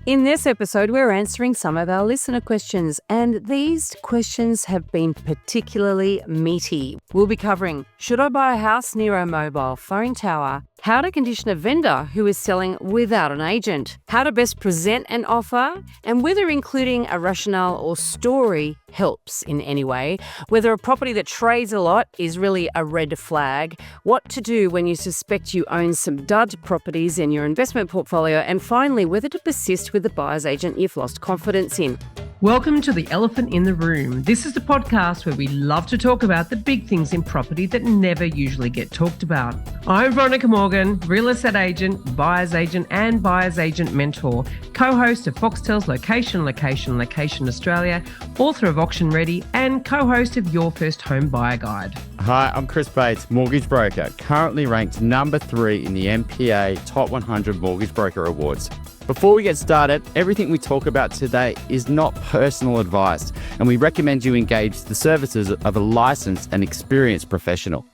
In this episode, we're answering some of our listener questions, and these questions have been particularly meaty. We'll be covering, should I buy a house near a mobile phone tower? How to condition a vendor who is selling without an agent? How to best present an offer? And whether including a rationale or story helps in any way. Whether a property that trades a lot is really a red flag. What to do when you suspect you own some dud properties in your investment portfolio. And finally, whether to persist with the buyer's agent you've lost confidence in. Welcome to The Elephant in the Room. This is the podcast where we love to talk about the big things in property that never usually get talked about. I'm Veronica Morgan, real estate agent, buyer's agent and buyer's agent mentor, co-host of Foxtel's Location Australia, author of Auction Ready and co-host of Your First Home Buyer Guide. Hi, I'm Chris Bates, mortgage broker, currently ranked number 3 in the MPA Top 100 Mortgage Broker Awards. Before we get started, everything we talk about today is not personal advice, and we recommend you engage the services of a licensed and experienced professional.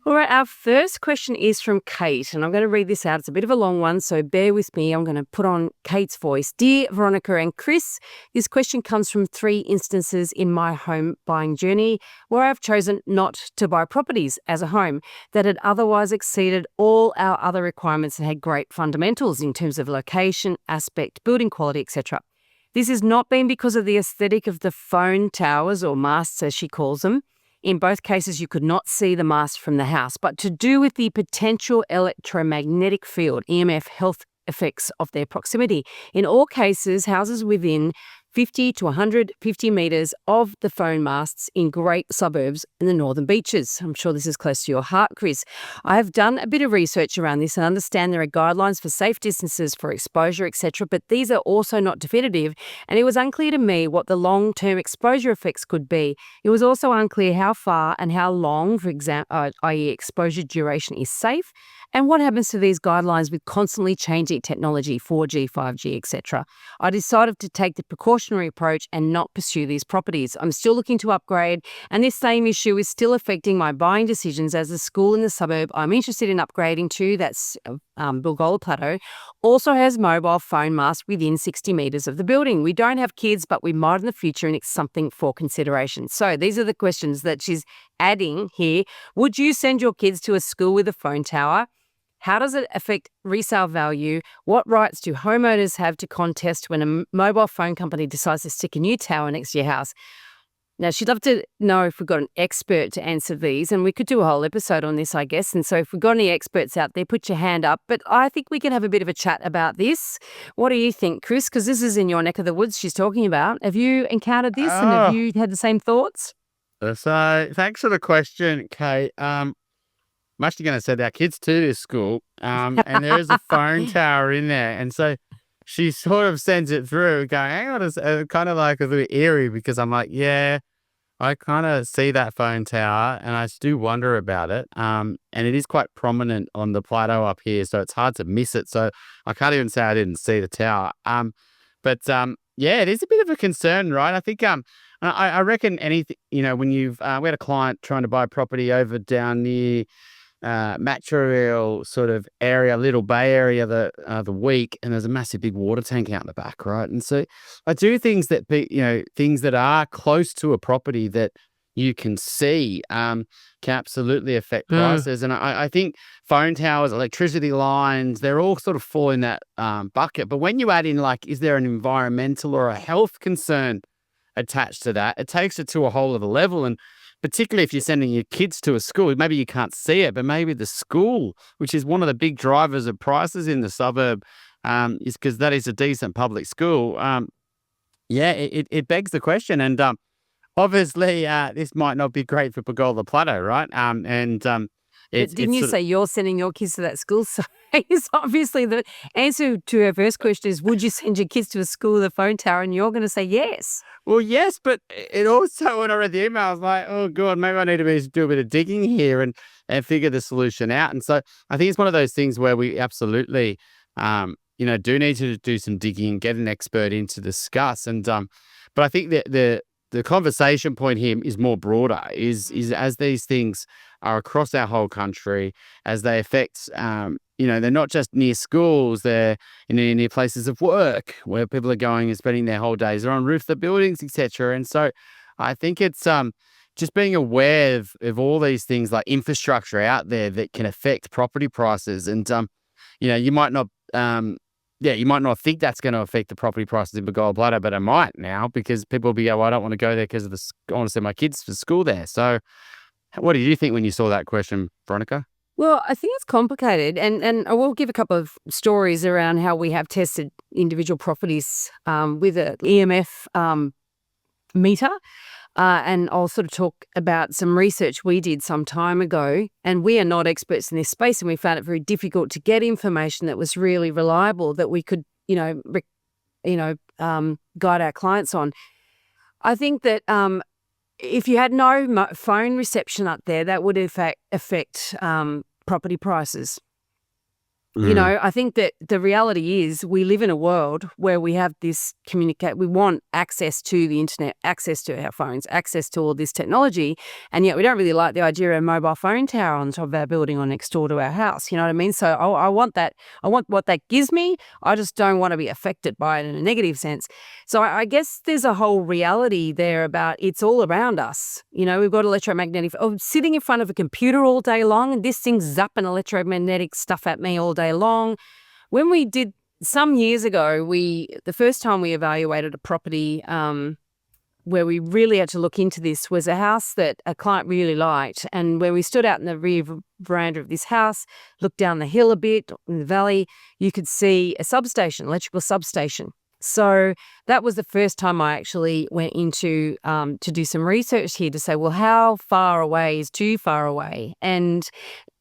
All right, our first question is from Kate, and I'm going to read this out. It's a bit of a long one, so bear with me. I'm going to put on Kate's voice. Dear Veronica and Chris, this question comes from 3 instances in my home buying journey where I've chosen not to buy properties as a home that had otherwise exceeded all our other requirements and had great fundamentals in terms of location, aspect, building quality, etc. This has not been because of the aesthetic of the phone towers or masts, as she calls them. In both cases, you could not see the mast from the house, but to do with the potential electromagnetic field, EMF, health effects of their proximity. In all cases, houses within 50 to 150 metres of the phone masts in great suburbs in the northern beaches. I'm sure this is close to your heart, Chris. I have done a bit of research around this and understand there are guidelines for safe distances for exposure, etc., but these are also not definitive, and it was unclear to me what the long-term exposure effects could be. It was also unclear how far and how long, for example, i.e. exposure duration, is safe, and what happens to these guidelines with constantly changing technology, 4G, 5G, etc. I decided to take the precautionary approach and not pursue these properties. I'm still looking to upgrade, and this same issue is still affecting my buying decisions as the school in the suburb I'm interested in upgrading to, that's Bilgola Plateau, also has mobile phone masts within 60 metres of the building. We don't have kids, but we might in the future, and it's something for consideration. So these are the questions that she's adding here. Would you send your kids to a school with a phone tower? How does it affect resale value? What rights do homeowners have to contest when a mobile phone company decides to stick a new tower next to your house? Now, she'd love to know if we've got an expert to answer these, and we could do a whole episode on this, I guess. And so if we've got any experts out there, put your hand up. But I think we can have a bit of a chat about this. What do you think, Chris? Because this is in your neck of the woods she's talking about. Have you encountered this and have you had the same thoughts? So thanks for the question, Kate. I'm actually going to send our kids to this school, and there is a phone tower in there. And so she sort of sends it through going, hang on, it's kind of like a little eerie because I'm like, yeah, I kind of see that phone tower and I do wonder about it. And it is quite prominent on the plateau up here, so it's hard to miss it. So I can't even say I didn't see the tower. But yeah, it is a bit of a concern, right? I think I reckon anything, when we had a client trying to buy property over down near Matraville sort of area, Little Bay area the week, and there's a massive big water tank out in the back, right? And so I do things that things that are close to a property that you can see can absolutely affect prices. And I think phone towers, electricity lines, they're all sort of fall in that bucket. But when you add in is there an environmental or a health concern attached to that, it takes it to a whole other level. And particularly if you're sending your kids to a school, maybe you can't see it, but maybe the school, which is one of the big drivers of prices in the suburb, is because that is a decent public school. It begs the question. And obviously, this might not be great for Bilgola Plateau, right? Didn't you say you're sending your kids to that school? So it's obviously the answer to her first question is, would you send your kids to a school with a phone tower? And you're going to say yes. Well, yes, but it also, when I read the email, I was like, oh, God, maybe I need to do a bit of digging here and figure the solution out. And so I think it's one of those things where we absolutely, do need to do some digging and get an expert in to discuss. And but I think that the conversation point here is more broader, is as these things are across our whole country, as they affect, they're not just near schools, they're near places of work where people are going and spending their whole days. They're on roofs of buildings, etc. And so I think it's just being aware of all these things like infrastructure out there that can affect property prices. And you might not you might not think that's going to affect the property prices in Gold Bladder, but it might now, because people will be going, well, I don't want to go there because I want to send my kids to school there. So what did you think when you saw that question, Veronica? Well, I think it's complicated, and I will give a couple of stories around how we have tested individual properties with an EMF meter. And I'll sort of talk about some research we did some time ago. And we are not experts in this space, and we found it very difficult to get information that was really reliable that we could, guide our clients on. I think that if you had no phone reception up there, that would in fact affect property prices. I think that the reality is we live in a world where we have this we want access to the internet, access to our phones, access to all this technology, and yet we don't really like the idea of a mobile phone tower on top of our building or next door to our house. You know what I mean? So I want that. I want what that gives me. I just don't want to be affected by it in a negative sense. So I guess there's a whole reality there about it's all around us. We've got electromagnetic. Sitting in front of a computer all day long, and this thing's zapping electromagnetic stuff at me all day long. When we did some years ago, the first time we evaluated a property where we really had to look into this was a house that a client really liked. And when we stood out in the rear veranda of this house, looked down the hill a bit in the valley, you could see a substation, electrical substation. So that was the first time I actually went into to do some research here to say, well, how far away is too far away? And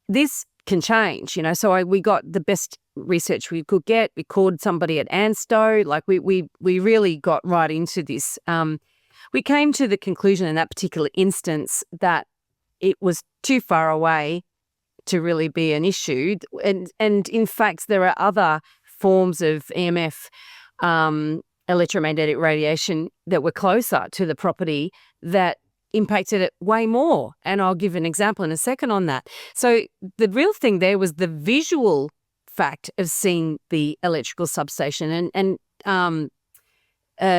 this can change, So we got the best research we could get. We called somebody at Ansto. Like we really got right into this. We came to the conclusion in that particular instance that it was too far away to really be an issue. And in fact, there are other forms of EMF, electromagnetic radiation, that were closer to the property that impacted it way more. And I'll give an example in a second on that. So the real thing there was the visual fact of seeing the electrical substation. And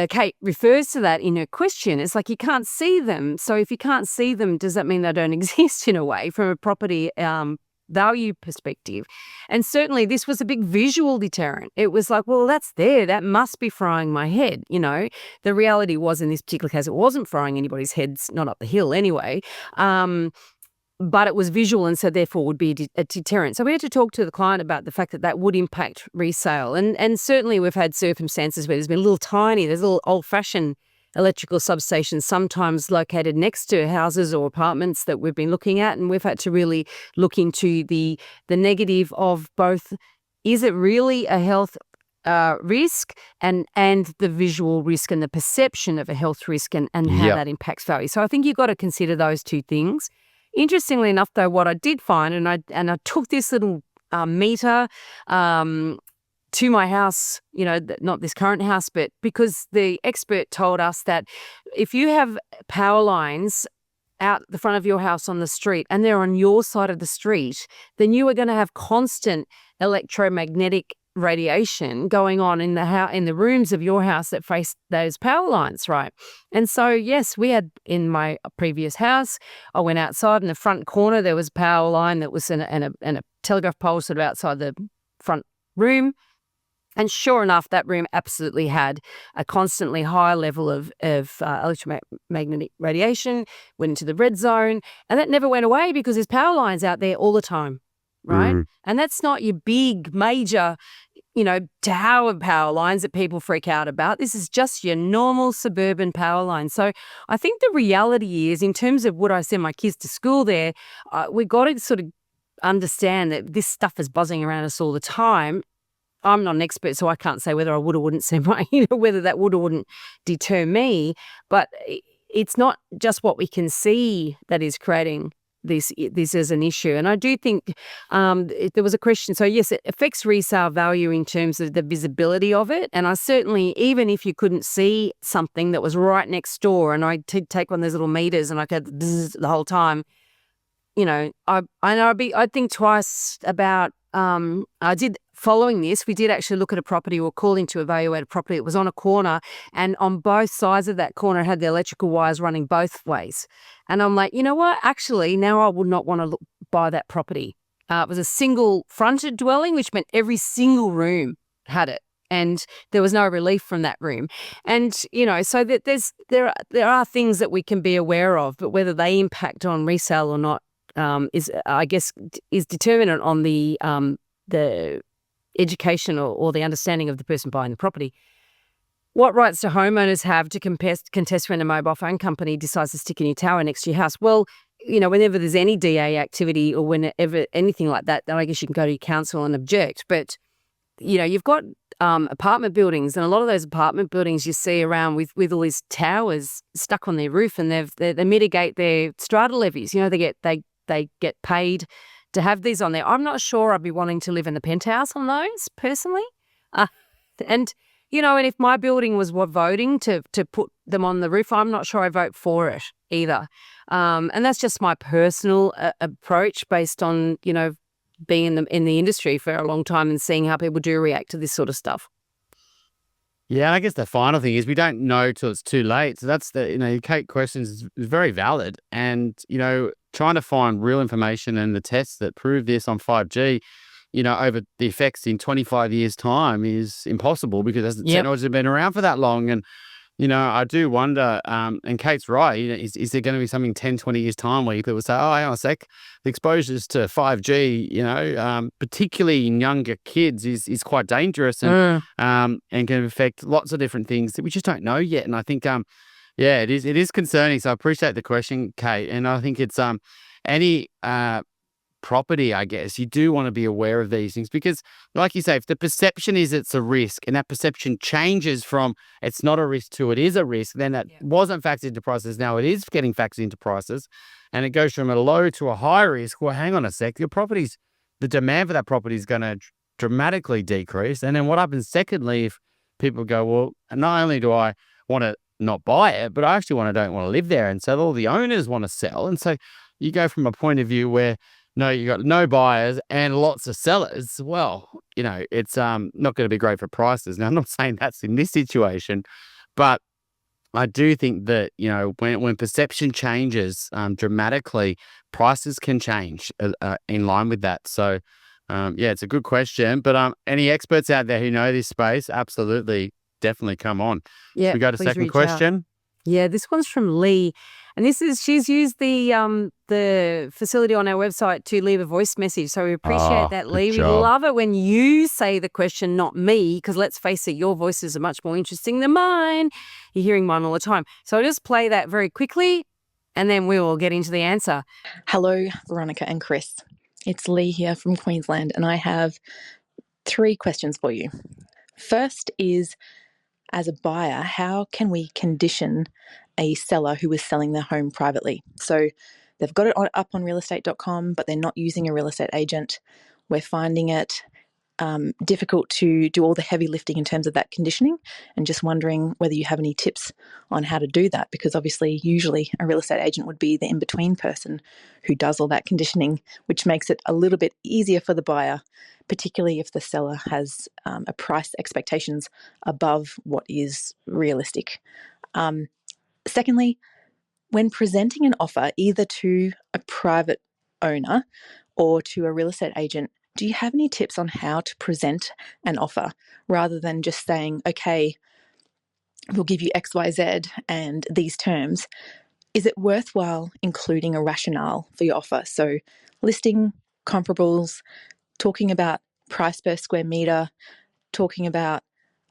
Kate refers to that in her question. It's like you can't see them. So if you can't see them, does that mean they don't exist in a way from a property value perspective? And certainly this was a big visual deterrent. It was like, well, that's there. That must be frying my head. The reality was in this particular case, it wasn't frying anybody's heads, not up the hill anyway. But it was visual, and so therefore would be a deterrent. So we had to talk to the client about the fact that that would impact resale. And certainly we've had circumstances where there's little old-fashioned electrical substations, sometimes located next to houses or apartments that we've been looking at, and we've had to really look into the negative of both, is it really a health risk and the visual risk and the perception of a health risk and how that impacts value. So I think you've got to consider those two things. Interestingly enough, though, what I did find, and I took this little meter to my house, not this current house, but because the expert told us that if you have power lines out the front of your house on the street and they're on your side of the street, then you are going to have constant electromagnetic radiation going on in the rooms of your house that face those power lines, right? And so, yes, we had in my previous house, I went outside in the front corner, there was a power line that was and a telegraph pole sort of outside the front room. And sure enough, that room absolutely had a constantly high level of electromagnetic radiation, went into the red zone, and that never went away because there's power lines out there all the time, right? And that's not your big, major, tower power lines that people freak out about. This is just your normal suburban power line. So I think the reality is, in terms of would I send my kids to school there, we've got to sort of understand that this stuff is buzzing around us all the time. I'm not an expert, so I can't say whether I would or wouldn't send my, whether that would or wouldn't deter me. But it's not just what we can see that is creating this as an issue. And I do think there was a question. So yes, it affects resale value in terms of the visibility of it. And I certainly, even if you couldn't see something that was right next door, and I take one of those little meters and I could the whole time, I'd think twice about, following this, we did actually look at a property or call in to evaluate a property. It was on a corner, and on both sides of that corner it had the electrical wires running both ways. And I'm like, you know what? Actually, now I would not want to buy that property. It was a single fronted dwelling, which meant every single room had it. And there was no relief from that room. And, so that there are things that we can be aware of, but whether they impact on resale or not is determinant on the education or the understanding of the person buying the property. What rights do homeowners have to contest when a mobile phone company decides to stick a new tower next to your house? Well, whenever there's any DA activity or whenever anything like that, then I guess you can go to your council and object. But, you've got apartment buildings, and a lot of those apartment buildings you see around with all these towers stuck on their roof, and they mitigate their strata levies. They get paid to have these on there. I'm not sure I'd be wanting to live in the penthouse on those personally. And if my building was voting to put them on the roof, I'm not sure I vote for it either. And that's just my personal approach based on, being in the industry for a long time and seeing how people do react to this sort of stuff. Yeah, and I guess the final thing is we don't know till it's too late. So that's Kate questions is very valid. And, trying to find real information and the tests that prove this on 5G, over the effects in 25 years' time is impossible because the technology has been around for that long. And, I do wonder, and Kate's right, is there going to be something 10, 20 years' time where people say, oh, hang on a sec, the exposures to 5G, particularly in younger kids is quite dangerous and can affect lots of different things that we just don't know yet. And I think, it is concerning. So I appreciate the question, Kate. And I think it's any property, I guess, you do want to be aware of these things because, like you say, if the perception is it's a risk and that perception changes from it's not a risk to it is a risk, then that wasn't factored into prices. Now it is getting factored into prices and it goes from a low to a high risk. Well, hang on a sec, the demand for that property is going to dramatically decrease. And then what happens secondly, if people go, well, not only do I want to not buy it, but I actually don't want to live there. And so all the owners want to sell. And so you go from a point of view where you got no buyers and lots of sellers. Well, it's not going to be great for prices. Now, I'm not saying that's in this situation, but I do think that, when perception changes dramatically, prices can change in line with that. So, it's a good question. But any experts out there who know this space, absolutely, definitely come on. Yeah, we go to second question. Yeah, this one's from Lee, and she's used the facility on our website to leave a voice message. So we appreciate that, Lee. We love it when you say the question, not me, because let's face it, your voices are much more interesting than mine. You're hearing mine all the time. So I'll just play that very quickly, and then we will get into the answer. Hello, Veronica and Chris. It's Lee here from Queensland, and I have 3 questions for you. First is, as a buyer, how can we condition a seller who is selling their home privately? So they've got it up on realestate.com, but they're not using a real estate agent. We're finding it difficult to do all the heavy lifting in terms of that conditioning, and just wondering whether you have any tips on how to do that, because obviously usually a real estate agent would be the in-between person who does all that conditioning, which makes it a little bit easier for the buyer, particularly if the seller has a price expectations above what is realistic. Secondly, when presenting an offer either to a private owner or to a real estate agent, do you have any tips on how to present an offer rather than just saying, okay, we'll give you X, Y, Z and these terms? Is it worthwhile including a rationale for your offer? So listing comparables, talking about price per square meter, talking about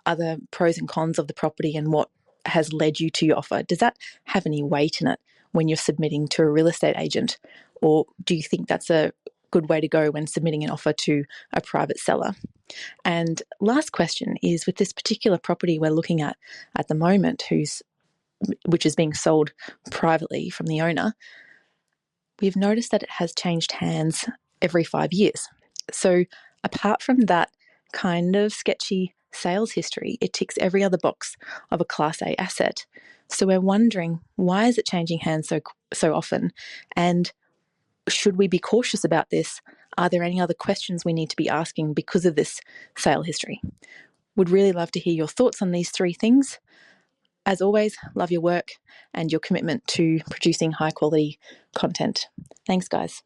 other pros and cons of the property and what has led you to your offer. Does that have any weight in it when you're submitting to a real estate agent? Or do you think that's a good way to go when submitting an offer to a private seller? And last question is, with this particular property we're looking at the moment, which is being sold privately from the owner, we've noticed that it has changed hands every 5 years. So apart from that kind of sketchy sales history, it ticks every other box of a Class A asset. So we're wondering, why is it changing hands so often? And Should we be cautious about this? Are there any other questions we need to be asking because of this sale history? Would really love to hear your thoughts on these 3 things. As always, love your work and your commitment to producing high quality content. Thanks, guys.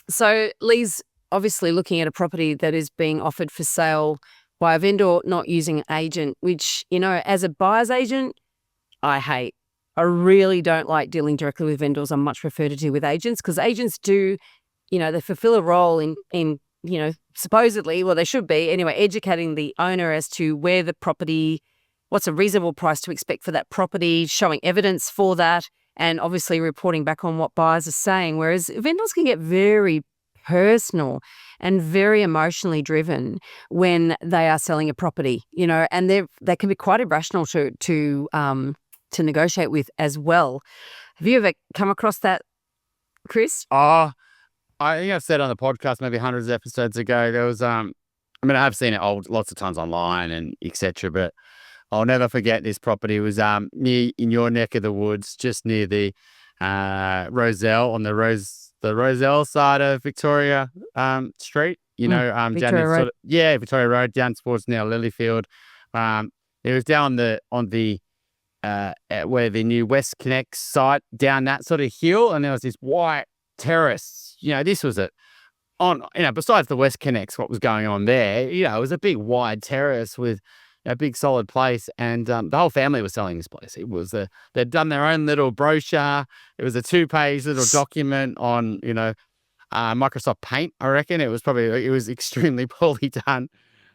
So Lee's obviously looking at a property that is being offered for sale by a vendor not using an agent, which, as a buyer's agent, I hate. I really don't like dealing directly with vendors. I much prefer to deal with agents because agents do, they fulfill a role in supposedly, well, they should be anyway, educating the owner as to where the property, what's a reasonable price to expect for that property, showing evidence for that, and obviously reporting back on what buyers are saying. Whereas vendors can get very personal and very emotionally driven when they are selling a property, and they can be quite irrational to negotiate with as well. Have you ever come across that, Chris? Oh, I think I've said on the podcast maybe hundreds of episodes ago, there was, I have seen it lots of times online and etc. But I'll never forget this property. It was near in your neck of the woods, just near the Roselle on the Roselle side of Victoria Street. Down Victoria Road. Victoria Road down towards now Lilyfield. It was down on the where the new West Connect site down that sort of hill, and there was this white terrace. This was besides the West Connects, what was going on there, it was a big wide terrace with a big solid place, and the whole family was selling this place. It was they'd done their own little brochure. It was a 2-page little document on Microsoft Paint. I reckon it was extremely poorly done.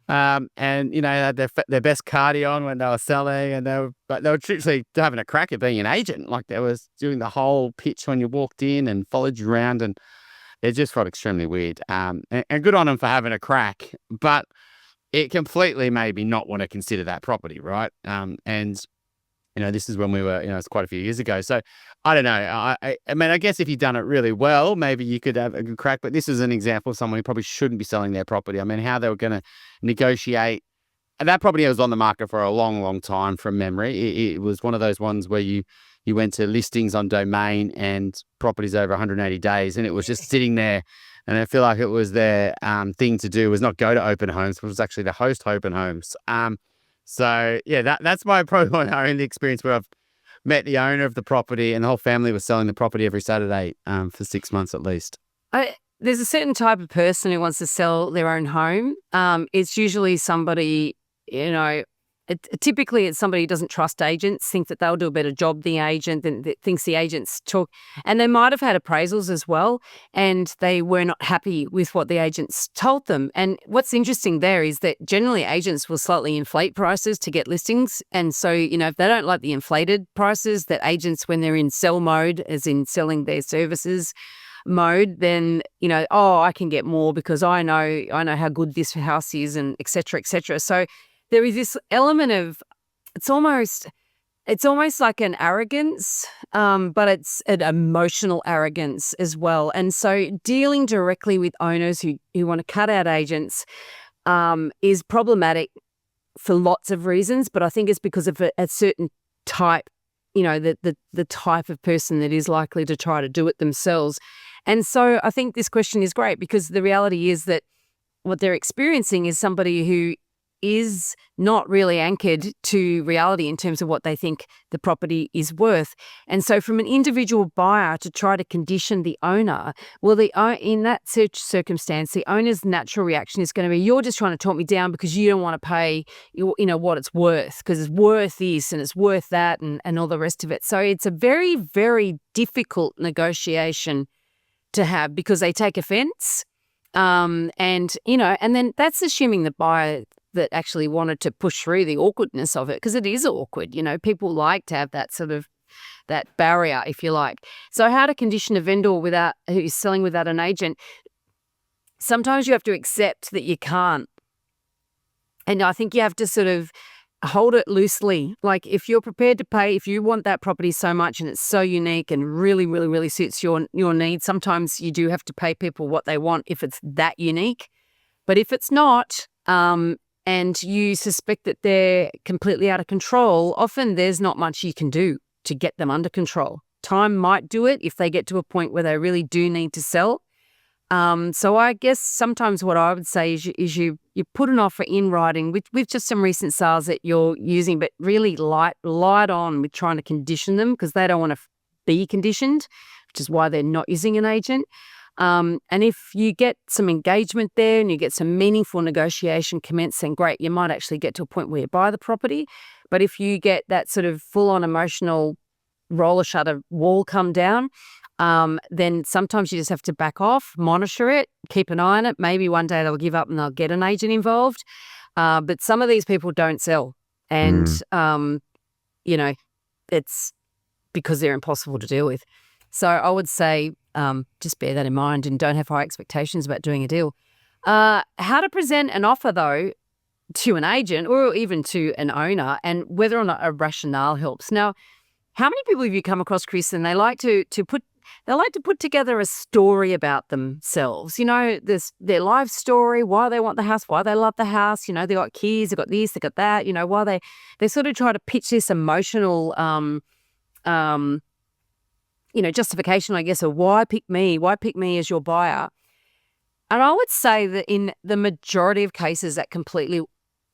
And they had their best cardio on when they were selling, and they were literally having a crack at being an agent. Like they was doing the whole pitch when you walked in and followed you around, and it just felt extremely weird. And good on them for having a crack, but it completely made me not want to consider that property, right? This is when we were, it's quite a few years ago. So I don't know. I guess if you've done it really well, maybe you could have a good crack. But this is an example of someone who probably shouldn't be selling their property. How they were going to negotiate. And that property was on the market for a long, long time from memory. It was one of those ones where you went to listings on Domain and properties over 180 days, and it was just sitting there. And I feel like it was their thing to do was not go to open homes, but it was actually to host open homes. So yeah, that's probably my only experience where I've met the owner of the property, and the whole family was selling the property every Saturday for 6 months at least. There's a certain type of person who wants to sell their own home. It's usually somebody, typically it's somebody who doesn't trust agents, think that they'll do a better job than the agent, thinks the agents talk. And they might have had appraisals as well, and they were not happy with what the agents told them. And what's interesting there is that generally agents will slightly inflate prices to get listings. And so, if they don't like the inflated prices, that agents, when they're in sell mode, as in selling their services mode, then, I can get more because I know how good this house is, and et cetera, et cetera. So there is this element of, it's almost like an arrogance, but it's an emotional arrogance as well. And so dealing directly with owners who want to cut out agents is problematic for lots of reasons, but I think it's because of a certain type, the type of person that is likely to try to do it themselves. And so I think this question is great because the reality is that what they're experiencing is somebody who is not really anchored to reality in terms of what they think the property is worth. And so from an individual buyer to try to condition the owner, well, in that circumstance, the owner's natural reaction is going to be, you're just trying to talk me down because you don't want to pay what it's worth, because it's worth this and it's worth that and all the rest of it. So it's a very, very difficult negotiation to have because they take offense. And then that's assuming the buyer that actually wanted to push through the awkwardness of it, because it is awkward. People like to have that sort of that barrier, if you like. So how to condition a vendor who's selling without an agent? Sometimes you have to accept that you can't. And I think you have to sort of hold it loosely. Like if you're prepared to pay, if you want that property so much and it's so unique and really, really, really suits your needs, sometimes you do have to pay people what they want if it's that unique. But if it's not, and you suspect that they're completely out of control, often there's not much you can do to get them under control. Time might do it if they get to a point where they really do need to sell. So I guess sometimes what I would say is you put an offer in writing with just some recent sales that you're using, but really light on with trying to condition them because they don't want to be conditioned, which is why they're not using an agent. And if you get some engagement there and you get some meaningful negotiation commenced, then great, you might actually get to a point where you buy the property. But if you get that sort of full-on emotional roller shutter wall come down, then sometimes you just have to back off, monitor it, keep an eye on it. Maybe one day they'll give up and they'll get an agent involved. But some of these people don't sell. And, it's because they're impossible to deal with. So I would say just bear that in mind and don't have high expectations about doing a deal. How to present an offer, though, to an agent or even to an owner and whether or not a rationale helps. Now, how many people have you come across, Chris, and they like to put together a story about themselves? Their life story, why they want the house, why they love the house. They got kids, they got this, they got that. Why they sort of try to pitch this emotional, justification, I guess, of why pick me as your buyer. And I would say that in the majority of cases, that completely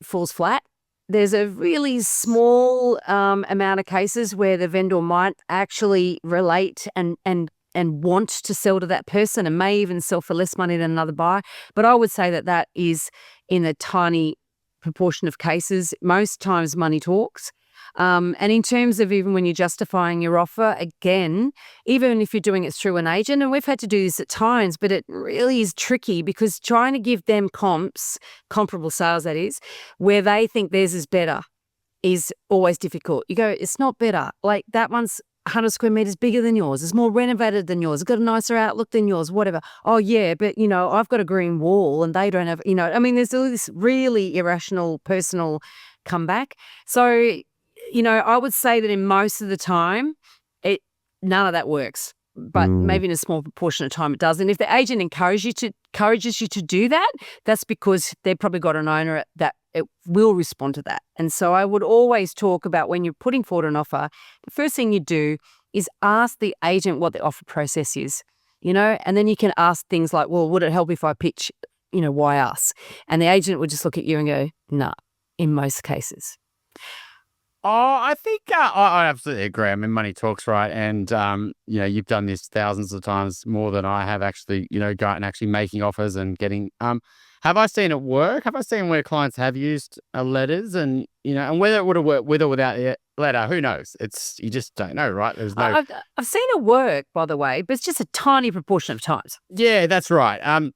falls flat. There's a really small amount of cases where the vendor might actually relate and want to sell to that person and may even sell for less money than another buyer. But I would say that is in a tiny proportion of cases. Most times money talks. And in terms of even when you're justifying your offer, again, even if you're doing it through an agent, and we've had to do this at times, but it really is tricky because trying to give them comparable sales, that is, where they think theirs is better is always difficult. You go, it's not better. Like that one's 100 square meters bigger than yours. It's more renovated than yours. It's got a nicer outlook than yours, whatever. Oh, yeah, but, I've got a green wall and they don't have, there's all this really irrational personal comeback. So, I would say that in most of the time, none of that works. But maybe in a small proportion of time it does. And if the agent encourages you to do that, that's because they've probably got an owner that it will respond to that. And so I would always talk about when you're putting forward an offer, the first thing you do is ask the agent what the offer process is, and then you can ask things like, well, would it help if I pitch, why us? And the agent would just look at you and go, nah, in most cases. Oh, I think I absolutely agree. I mean, money talks, right? And, you've done this thousands of times more than I have actually, go out and actually making offers and getting, have I seen it work? Have I seen where clients have used letters and, and whether it would have worked with or without the letter, who knows? You just don't know, right? There's no. I've seen it work, by the way, but it's just a tiny proportion of times. Yeah, that's right. I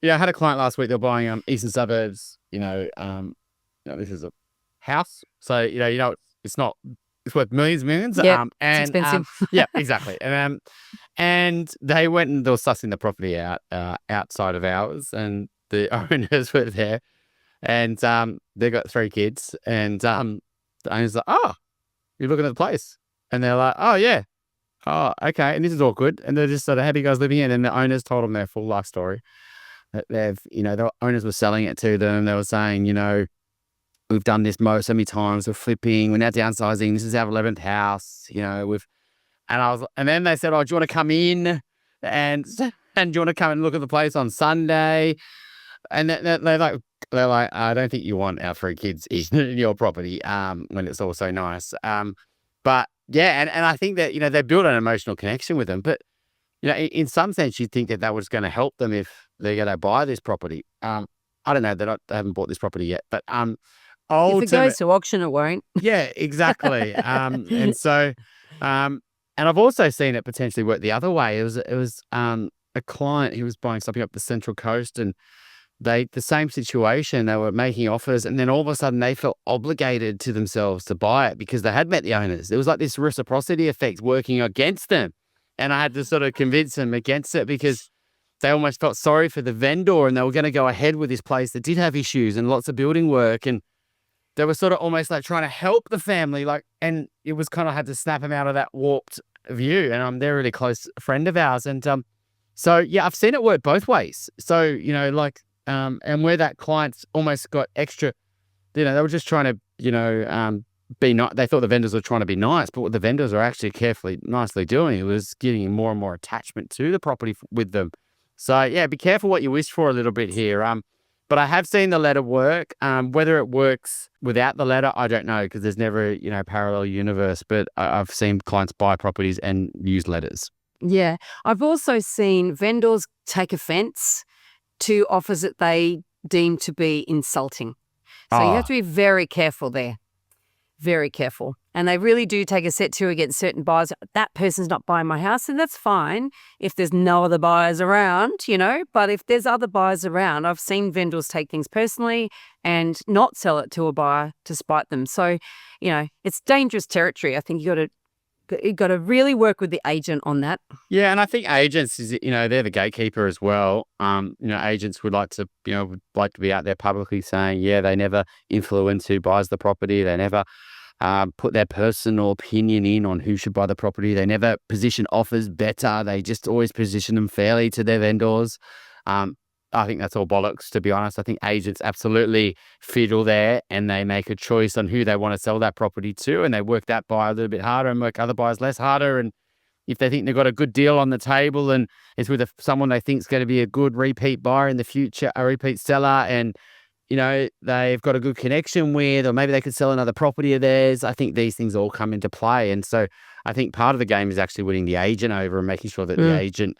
had a client last week, they're buying eastern suburbs, this is a house. So, it's worth millions. Yeah, and, it's expensive. Yeah, exactly. And they went and they were sussing the property out outside of ours, and the owners were there, and they got 3 kids, and the owner's like, "Oh, you're looking at the place," and they're like, "Oh yeah, oh okay," and this is awkward, and they're just sort of, "How do you guys living in?" And the owners told them their full life story. That the owners were selling it to them. They were saying, we've done this so many times. We're flipping. We're now downsizing. This is our 11th house. And then they said, "Oh, do you want to come in and do you want to come and look at the place on Sunday?" And they're like, "I don't think you want our 3 kids in your property when it's all so nice." But yeah, and I think that they build an emotional connection with them. But in some sense, you'd think that was going to help them if they're going to buy this property. I don't know. They haven't bought this property yet, but if it goes to auction, it won't. Yeah, exactly. And so, and I've also seen it potentially work the other way. It was a client who was buying something up the Central Coast, and the same situation. They were making offers, and then all of a sudden they felt obligated to themselves to buy it because they had met the owners. There was like this reciprocity effect working against them, and I had to sort of convince them against it because they almost felt sorry for the vendor, and they were going to go ahead with this place that did have issues and lots of building work, and they were sort of almost like trying to help the family, and it was kind of had to snap them out of that warped view. And they're a really close friend of ours. And so, yeah, I've seen it work both ways. So, and where that client's almost got extra, they were just trying to, be nice. They thought the vendors were trying to be nice, but what the vendors are actually nicely doing, it was getting more and more attachment to the property with them. So yeah, be careful what you wish for a little bit here. But I have seen the letter work. Whether it works without the letter, I don't know, because there's never, parallel universe. But I've seen clients buy properties and use letters. Yeah. I've also seen vendors take offense to offers that they deem to be insulting. So you have to be very careful there. Very careful. And they really do take a set to against certain buyers. That person's not buying my house, and that's fine if there's no other buyers around, But if there's other buyers around, I've seen vendors take things personally and not sell it to a buyer to spite them. So, it's dangerous territory. I think you got to really work with the agent on that. Yeah, and I think agents they're the gatekeeper as well. Agents would like to be out there publicly saying, yeah, they never influence who buys the property. They never put their personal opinion in on who should buy the property. They never position offers better. They just always position them fairly to their vendors. I think that's all bollocks, to be honest. I think agents absolutely fiddle there, and they make a choice on who they want to sell that property to, and they work that buyer a little bit harder and work other buyers less harder. And if they think they've got a good deal on the table and it's with someone they think is going to be a good repeat buyer in the future, a repeat seller, and they've got a good connection with, or maybe they could sell another property of theirs, I think these things all come into play. And so I think part of the game is actually winning the agent over and making sure that the agent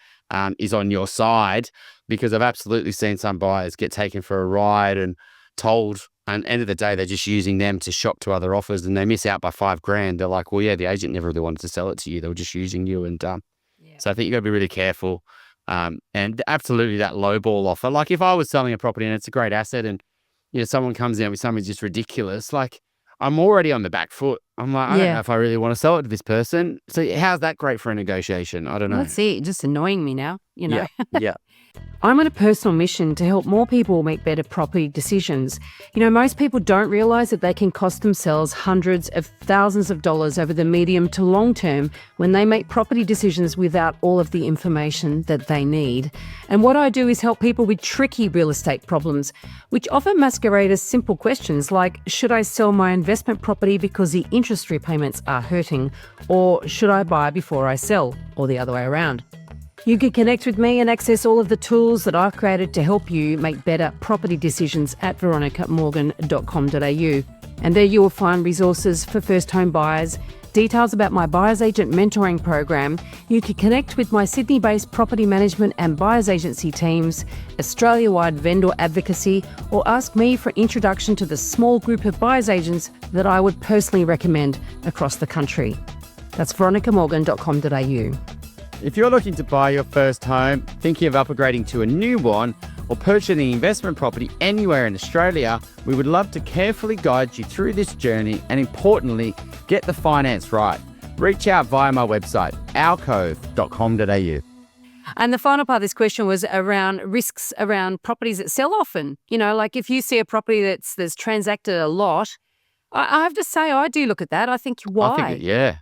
is on your side, because I've absolutely seen some buyers get taken for a ride and told, and end of the day, they're just using them to shop to other offers, and they miss out by $5,000. They're like, well, yeah, the agent never really wanted to sell it to you. They were just using you. And so I think you got to be really careful. And absolutely that low ball offer. Like if I was selling a property and it's a great asset and someone comes in with something just ridiculous, like I'm already on the back foot. I'm like, I don't know if I really want to sell it to this person. So how's that great for a negotiation? I don't know. That's it. Just annoying me now, Yeah. I'm on a personal mission to help more people make better property decisions. Most people don't realise that they can cost themselves hundreds of thousands of dollars over the medium to long term when they make property decisions without all of the information that they need. And what I do is help people with tricky real estate problems, which often masquerade as simple questions like, should I sell my investment property because the interest repayments are hurting? Or should I buy before I sell? Or the other way around. You can connect with me and access all of the tools that I've created to help you make better property decisions at veronicamorgan.com.au. And there you will find resources for first home buyers, details about my buyer's agent mentoring program. You can connect with my Sydney-based property management and buyer's agency teams, Australia-wide vendor advocacy, or ask me for introduction to the small group of buyer's agents that I would personally recommend across the country. That's veronicamorgan.com.au. If you're looking to buy your first home, thinking of upgrading to a new one, or purchasing an investment property anywhere in Australia, we would love to carefully guide you through this journey and, importantly, get the finance right. Reach out via my website, alcove.com.au. And the final part of this question was around risks around properties that sell often. Like if you see a property that's transacted a lot, I have to say I do look at that. I think, why? Yeah.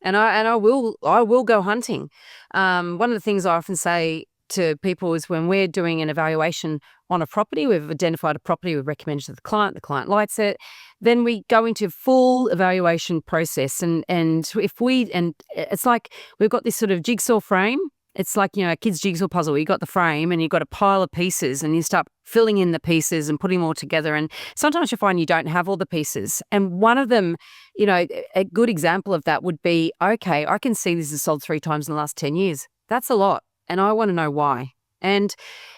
And I will go hunting. One of the things I often say to people is when we're doing an evaluation on a property, we've identified a property, we've recommended to the client likes it, then we go into full evaluation process. And it's like we've got this sort of jigsaw frame. It's like, a kid's jigsaw puzzle. You got the frame and you've got a pile of pieces and you start filling in the pieces and putting them all together. And sometimes you find you don't have all the pieces. And one of them, a good example of that would be, okay, I can see this has sold 3 times in the last 10 years. That's a lot. And I want to know why. And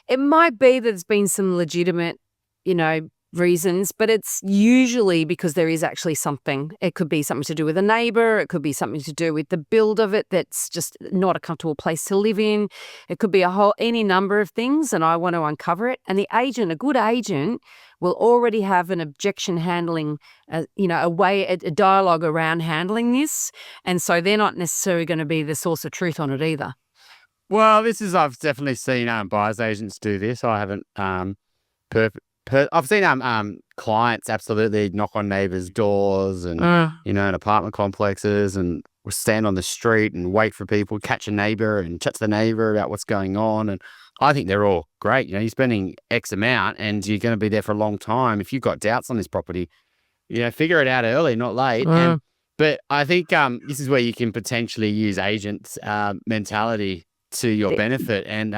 it might be that there's been some legitimate, reasons, but it's usually because there is actually something. It could be something to do with a neighbour. It could be something to do with the build of it that's just not a comfortable place to live in. It could be any number of things, and I want to uncover it. And a good agent will already have an objection handling, a dialogue around handling this. And so they're not necessarily going to be the source of truth on it either. Well, I've definitely seen buyer's agents do this. I haven't I've seen clients absolutely knock on neighbours' doors and in apartment complexes, and stand on the street and wait for people, catch a neighbour and chat to the neighbour about what's going on. And I think they're all great. You're spending X amount and you're going to be there for a long time. If you've got doubts on this property, figure it out early, not late. But I think this is where you can potentially use agents' mentality to your benefit. And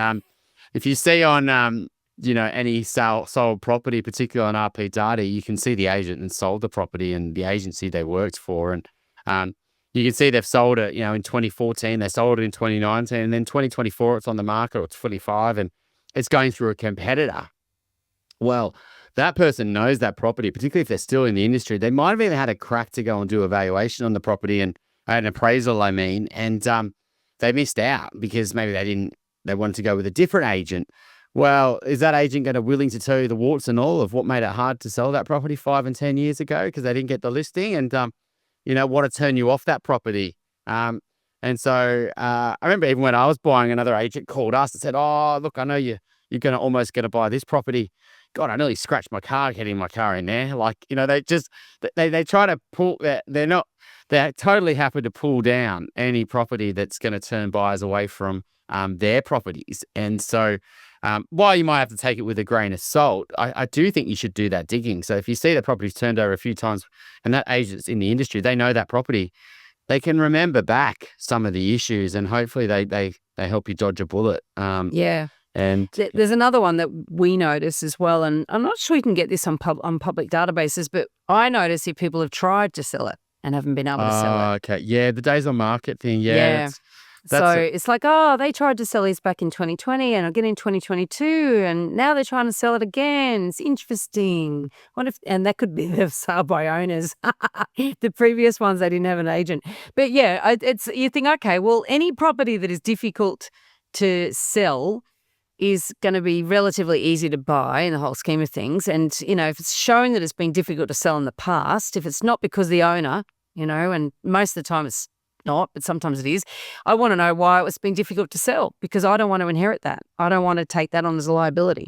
if you see on, any sold property, particularly on RP Data, you can see the agent that sold the property and the agency they worked for. And you can see they've sold it, in 2014, they sold it in 2019, and then 2024, it's on the market, or 25, and it's going through a competitor. Well, that person knows that property, particularly if they're still in the industry. They might have even had a crack to go and do a valuation on the property and an appraisal, and they missed out because maybe they wanted to go with a different agent. Well, is that agent going to willing to tell you the warts and all of what made it hard to sell that property 5 and 10 years ago because they didn't get the listing and, want to turn you off that property? And so I remember even when I was buying, another agent called us and said, "Oh, look, I know you're almost going to buy this property. God, I nearly scratched my car getting my car in there." They try to pull that. They're totally happy to pull down any property that's going to turn buyers away from their properties. And so while you might have to take it with a grain of salt, I do think you should do that digging. So if you see the property's turned over a few times and that agent's in the industry, they know that property, they can remember back some of the issues, and hopefully they help you dodge a bullet. Yeah. And there's another one that we notice as well, and I'm not sure you can get this on public databases, but I notice if people have tried to sell it and haven't been able to sell it. Okay. Yeah, the days on market thing. Yeah. Yeah. It's like, they tried to sell these back in 2020 and again in 2022, and now they're trying to sell it again. It's interesting. And that could be the sale by owners. The previous ones, they didn't have an agent. But yeah, you think, okay, well, any property that is difficult to sell is going to be relatively easy to buy in the whole scheme of things. And, if it's showing that it's been difficult to sell in the past, if it's not because the owner, and most of the time it's not, but sometimes it is, I want to know why it was being difficult to sell, because I don't want to inherit that. I don't want to take that on as a liability.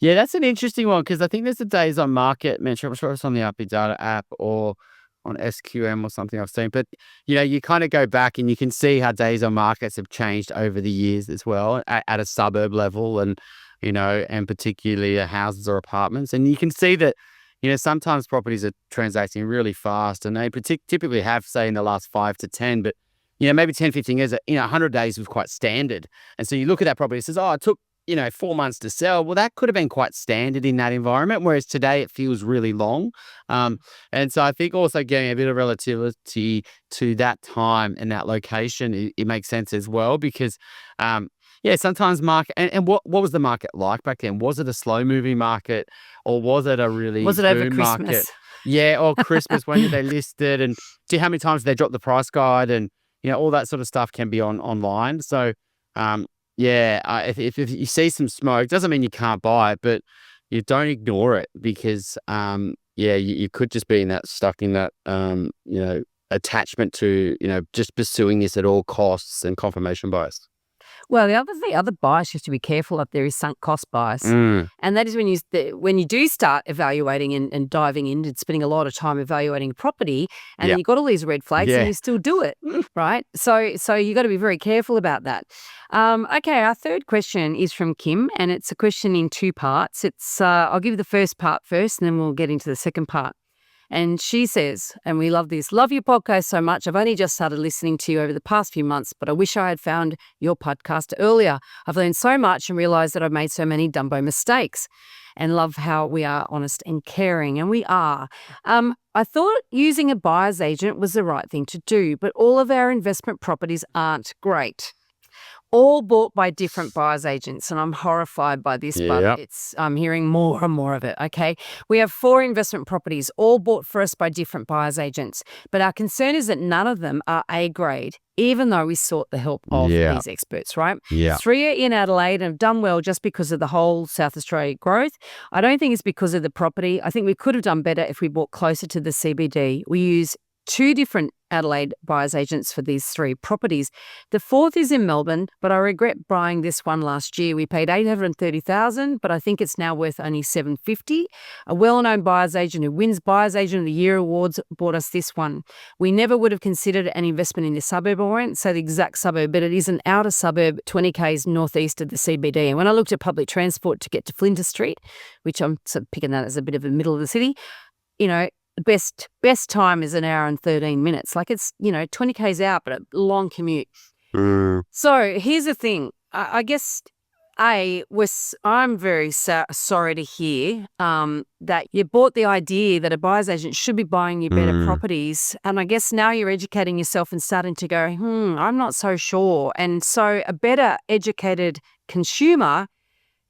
Yeah, that's an interesting one, because I think there's a days on market mention. I'm sure it's on the RP Data app or on SQM or something I've seen. But, you kind of go back and you can see how days on markets have changed over the years as well at a suburb level and, and particularly houses or apartments. And you can see that, sometimes properties are transacting really fast, and they typically have, say, in the last 5 to 10, but, maybe 10, 15 years, 100 days was quite standard. And so you look at that property, it says, it took 4 months to sell. Well, that could have been quite standard in that environment, whereas today it feels really long. And so I think also getting a bit of relativity to that time and that location, it makes sense as well, because, sometimes market, and what was the market like back then? Was it a slow moving market, or was it a really Was it over boom Christmas? market? Yeah, or Christmas, when did they list it, and how many times did they drop the price guide, and all that sort of stuff can be online. So if you see some smoke, doesn't mean you can't buy it, but you don't ignore it, because you could just be stuck in that attachment to just pursuing this at all costs and confirmation bias. Well, the other bias you have to be careful of there is sunk cost bias. And that is when you do start evaluating and diving in and spending a lot of time evaluating a property, and then you've got all these red flags and you still do it, right? So you got to be very careful about that. Okay, our third question is from Kim, and it's a question in 2 parts. I'll give you the first part first, and then we'll get into the second part. And she says, and we love this, "Love your podcast so much. I've only just started listening to you over the past few months, but I wish I had found your podcast earlier. I've learned so much and realised that I've made so many Dumbo mistakes, and love how we are honest and caring." And we are. I thought using a buyer's agent was the right thing to do, but all of our investment properties aren't great. All bought by different buyer's agents, and I'm horrified by this, but I'm hearing more and more of it, okay? We have 4 investment properties, all bought for us by different buyer's agents, but our concern is that none of them are A grade, even though we sought the help of these experts, right? Yeah. 3 are in Adelaide and have done well just because of the whole South Australia growth. I don't think it's because of the property. I think we could have done better if we bought closer to the CBD. We use 2 different Adelaide buyer's agents for these 3 properties. The 4th is in Melbourne, but I regret buying this one last year. We paid $830,000, but I think it's now worth only $750. A well-known buyer's agent who wins Buyer's Agent of the Year awards bought us this one. We never would have considered an investment in this suburb. I won't say the exact suburb, but it is an outer suburb, 20 k's northeast of the CBD. And when I looked at public transport to get to Flinders Street, which I'm sort of picking that as a bit of the middle of the city, best time is 1 hour and 13 minutes. Like, it's 20 k's out, but a long commute. So here's the thing. I guess I'm very sorry to hear that you bought the idea that a buyer's agent should be buying you better properties. And I guess now you're educating yourself and starting to go, I'm not so sure. And so a better educated consumer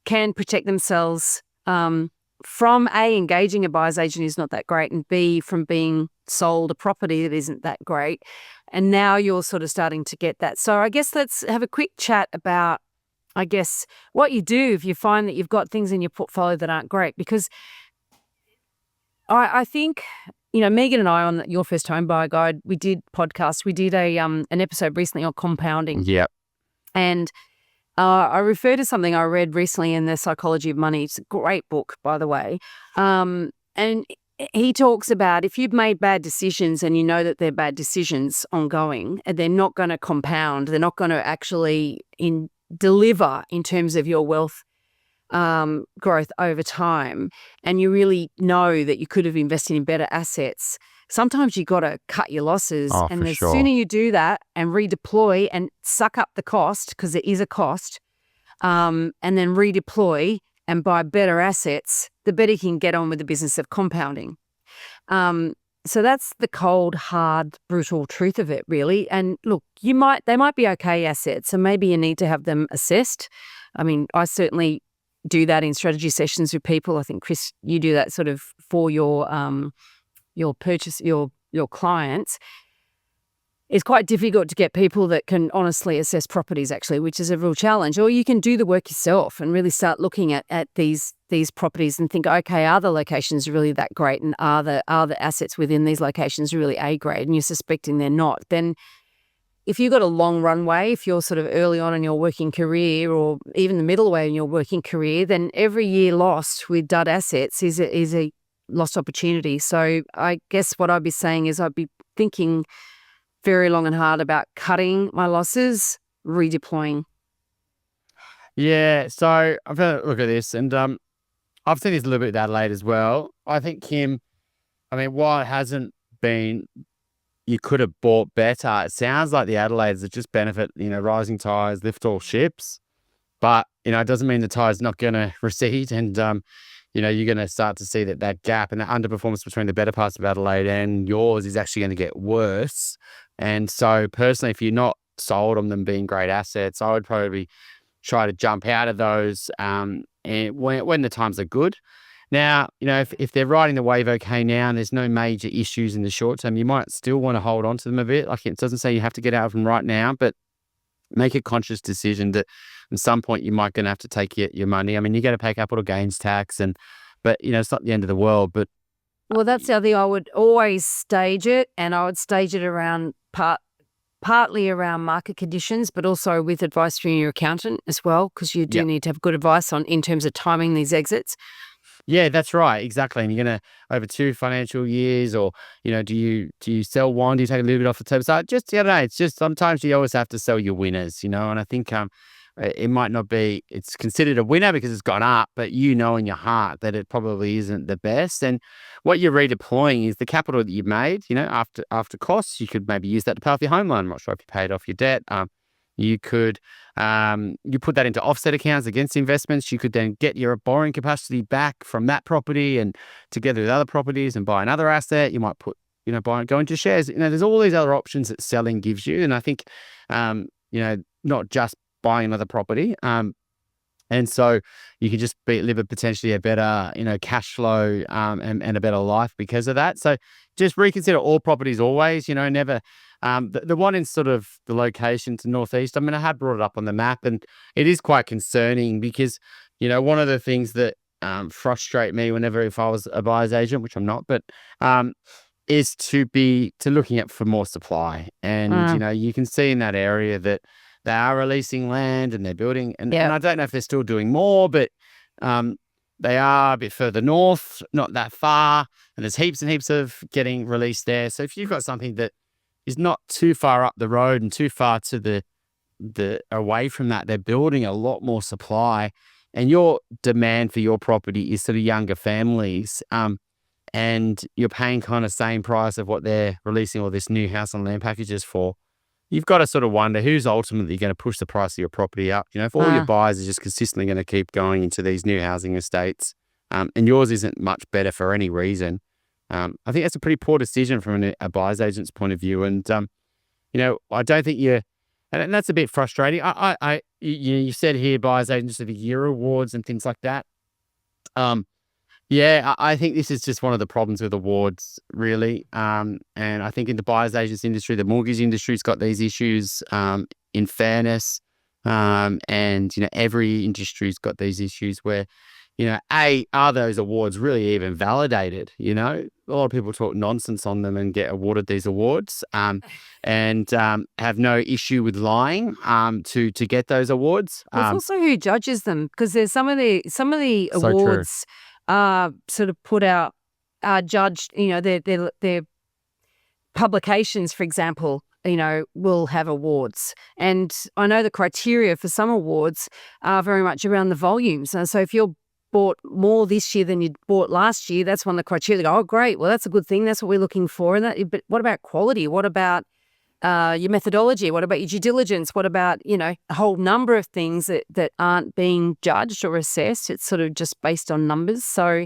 can protect themselves from A, engaging a buyer's agent who's not that great, and B, from being sold a property that isn't that great. And now you're sort of starting to get that. So I guess let's have a quick chat about, I guess, what you do if you find that you've got things in your portfolio that aren't great. Because I think, Megan and I on Your First Home Buyer Guide, we did an episode recently on compounding. Yep. And I refer to something I read recently in The Psychology of Money. It's a great book, by the way. And he talks about if you've made bad decisions and you know that they're bad decisions ongoing, and they're not going to compound, they're not going to actually deliver in terms of your wealth growth over time, and you really know that you could have invested in better assets, sometimes you got to cut your losses. And the sooner you do that and redeploy and suck up the cost, because it is a cost, and then redeploy and buy better assets, the better you can get on with the business of compounding. So that's the cold, hard, brutal truth of it, really. And look, they might be okay assets, and maybe you need to have them assessed. I mean, I certainly do that in strategy sessions with people. I think, Chris, you do that sort of for your clients. It's quite difficult to get people that can honestly assess properties, actually, which is a real challenge. Or you can do the work yourself and really start looking at these properties and think, okay, are the locations really that great, and are the assets within these locations really A grade, and you're suspecting they're not. Then if you've got a long runway, if you're sort of early on in your working career, or even the middle way in your working career, then every year lost with dud assets is a lost opportunity. So I guess what I'd be saying is I'd be thinking very long and hard about cutting my losses, redeploying. Yeah, so I've had a look at this, and I've seen this a little bit with Adelaide as well. I think, Kim, while it hasn't been, you could have bought better, it sounds like the Adelaides that just benefit, rising tides lift all ships. But, it doesn't mean the tide's not going to recede, and you're going to start to see that gap and that underperformance between the better parts of Adelaide and yours is actually going to get worse. And so personally, if you're not sold on them being great assets, I would probably try to jump out of those and when the times are good. Now, if they're riding the wave okay now and there's no major issues in the short term, you might still want to hold on to them a bit. Like, it doesn't say you have to get out of them right now, but make a conscious decision that at some point you might going to have to take your money. You got to pay capital gains tax, but it's not the end of the world. But well, that's the other thing. I would always stage it, and I would stage it around partly around market conditions, but also with advice from your accountant as well, because you do need to have good advice in terms of timing these exits. Yeah, that's right. Exactly. And you're going to, over 2 financial years, or, do you sell one? Do you take a little bit off the table? So it's just sometimes you always have to sell your winners, and I think it might not be, it's considered a winner because it's gone up, but in your heart that it probably isn't the best. And what you're redeploying is the capital that you've made, after costs. You could maybe use that to pay off your home loan. I'm not sure if you paid off your debt. You could, you put that into offset accounts against investments. You could then get your borrowing capacity back from that property and together with other properties and buy another asset. You might put, go into shares. There's all these other options that selling gives you. And I think, not just buying another property. And so you can just live potentially a better, cash flow and a better life because of that. So just reconsider all properties always, never. The one in sort of the location to northeast, I had brought it up on the map, and it is quite concerning because, one of the things that frustrate me if I was a buyer's agent, which I'm not, but is to looking at for more supply. And, you can see in that area that they are releasing land and they're building, and I don't know if they're still doing more, but they are a bit further north, not that far, and there's heaps and heaps of getting released there. So if you've got something that is not too far up the road and too far to the away from that, they're building a lot more supply, and your demand for your property is sort of younger families, and you're paying kind of same price of what they're releasing all this new house and land packages for. you've got to sort of wonder who's ultimately going to push the price of your property up. If all your buyers are just consistently going to keep going into these new housing estates, and yours isn't much better for any reason, I think that's a pretty poor decision from a buyer's agent's point of view. And, I don't think and that's a bit frustrating. You said here buyer's agents of the year awards and things like that. I think this is just one of the problems with awards, really. And I think in the buyer's agents industry, the mortgage industry's got these issues, in fairness. And, every industry's got these issues where, are those awards really even validated? A lot of people talk nonsense on them and get awarded these awards, and have no issue with lying, to get those awards. It's also who judges them, because there's some of the So true. awards sort of put out, judged, their publications, for example, will have awards. And I know the criteria for some awards are very much around the volumes. And so if you're bought more this year than you bought last year, that's one of the criteria. They go, oh, great. Well, that's a good thing. That's what we're looking for. But what about quality? What about your methodology? What about your due diligence? What about, a whole number of things that aren't being judged or assessed? It's sort of just based on numbers. So